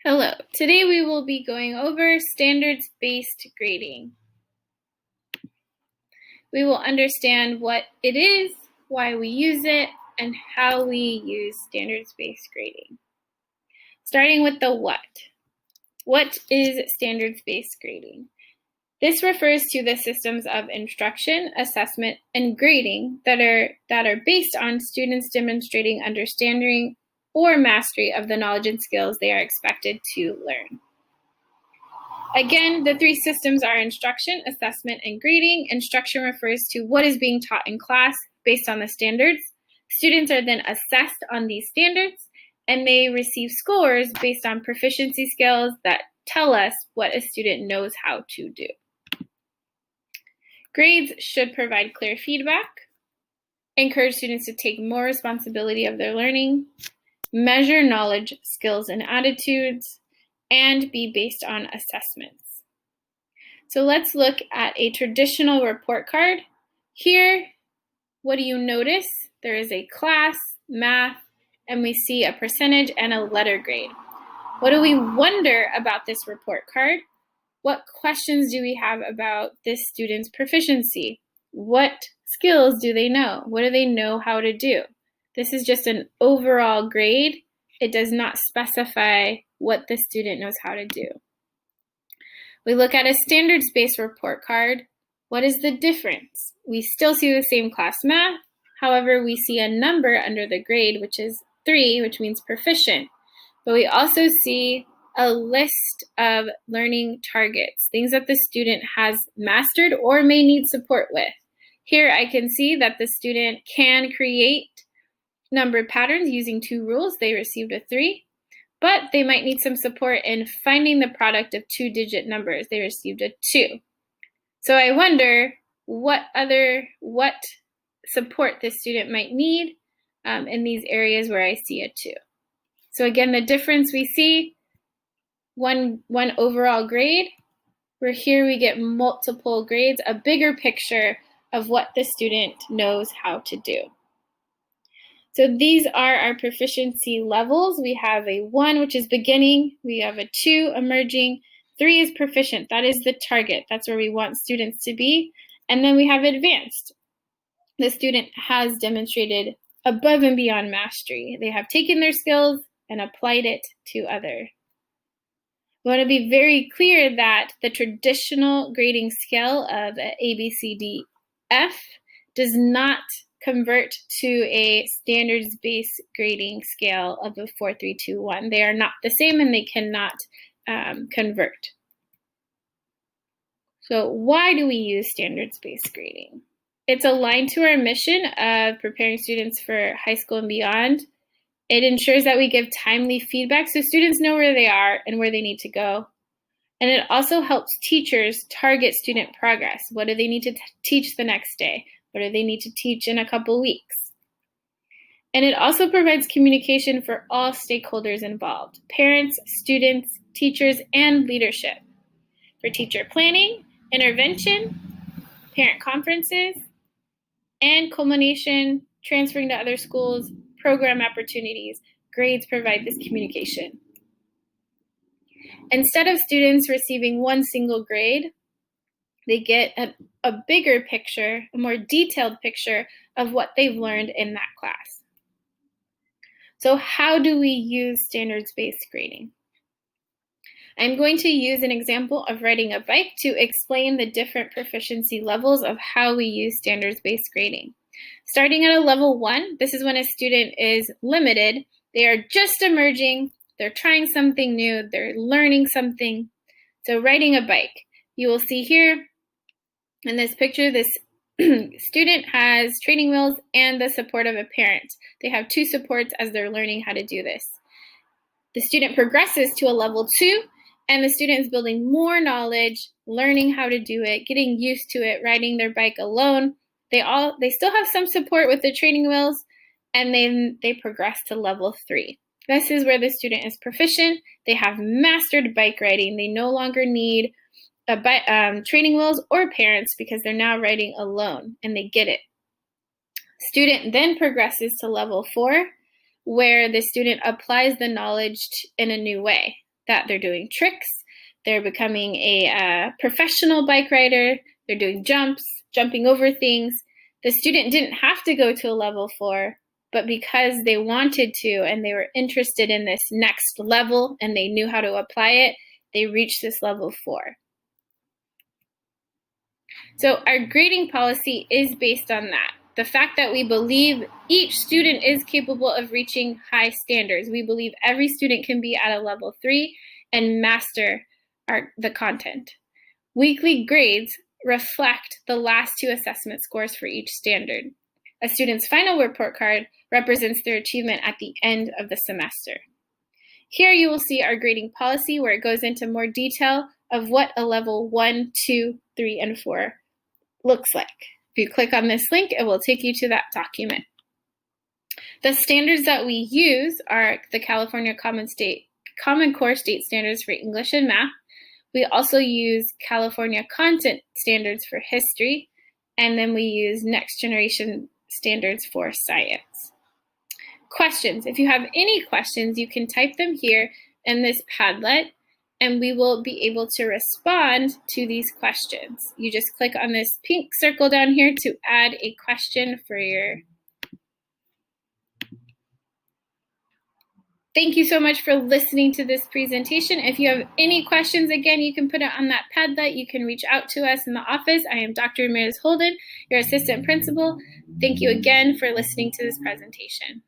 Hello, today we will be going over standards-based grading. We will understand what it is, why we use it, and how we use standards-based grading. Starting with the what. What is standards-based grading? This refers to the systems of instruction, assessment, and grading that are based on students demonstrating understanding or mastery of the knowledge and skills they are expected to learn. Again, the three systems are instruction, assessment, and grading. Instruction refers to what is being taught in class based on the standards. Students are then assessed on these standards, and they receive scores based on proficiency skills that tell us what a student knows how to do. Grades should provide clear feedback, encourage students to take more responsibility of their learning, measure knowledge, skills, and attitudes, and be based on assessments. So let's look at a traditional report card. Here, what do you notice? There is a class, math, and we see a percentage and a letter grade. What do we wonder about this report card? What questions do we have about this student's proficiency? What skills do they know? What do they know how to do? This is just an overall grade. It does not specify what the student knows how to do. We look at a standards-based report card. What is the difference? We still see the same class math. However, we see a number under the grade, which is 3, which means proficient. But we also see a list of learning targets, things that the student has mastered or may need support with. Here I can see that the student can create numbered patterns using 2 rules. They received a 3, but they might need some support in finding the product of 2-digit numbers. They received a 2. So I wonder what support this student might need in these areas where I see a 2. So again, the difference we see, one overall grade, where here we get multiple grades, a bigger picture of what the student knows how to do. So these are our proficiency levels. We have a 1, which is beginning. We have a 2, emerging. 3 is proficient. That is the target. That's where we want students to be. And then we have advanced. The student has demonstrated above and beyond mastery. They have taken their skills and applied it to others. We want to be very clear that the traditional grading scale of A, B, C, D, F does not convert to a standards-based grading scale of a 4, 3, 2, 1. They are not the same and they cannot convert. So why do we use standards-based grading? It's aligned to our mission of preparing students for high school and beyond. It ensures that we give timely feedback so students know where they are and where they need to go. And it also helps teachers target student progress. What do they need to teach the next day? What do they need to teach in a couple weeks? And it also provides communication for all stakeholders involved: parents, students, teachers, and leadership. For teacher planning, intervention, parent conferences, and culmination, transferring to other schools, program opportunities, grades provide this communication. Instead of students receiving one single grade, they get a bigger picture, a more detailed picture of what they've learned in that class. So how do we use standards-based grading? I'm going to use an example of riding a bike to explain the different proficiency levels of how we use standards-based grading. Starting at a level 1, this is when a student is limited. They are just emerging, they're trying something new, they're learning something. So riding a bike, you will see here in this picture, this student has training wheels and the support of a parent. They have 2 supports as they're learning how to do this. The student progresses to a level 2, and the student is building more knowledge, learning how to do it, getting used to it, riding their bike alone. They still have some support with the training wheels, and then they progress to level 3. This is where the student is proficient. They have mastered bike riding. They no longer need training wheels or parents because they're now riding alone and they get it. Student then progresses to level 4, where the student applies the knowledge in a new way. that they're doing tricks, they're becoming a professional bike rider, they're doing jumps, jumping over things. The student didn't have to go to a level 4, but because they wanted to and they were interested in this next level and they knew how to apply it, they reached this level 4. So our grading policy is based on that. The fact that we believe each student is capable of reaching high standards. We believe every student can be at a level 3 and master the content. Weekly grades reflect the last 2 assessment scores for each standard. A student's final report card represents their achievement at the end of the semester. Here you will see our grading policy where it goes into more detail of what a level 1, 2, 3, and 4 looks like. If you click on this link, it will take you to that document. The standards that we use are the California Common Core State Standards for English and Math. We also use California Content Standards for History, and then we use Next Generation Standards for Science. Questions. If you have any questions, you can type them here in this Padlet, and we will be able to respond to these questions. You just click on this pink circle down here to add a question for your. Thank you so much for listening to this presentation. If you have any questions, again, you can put it on that Padlet. You can reach out to us in the office. I am Dr. Ramirez Holden, your assistant principal. Thank you again for listening to this presentation.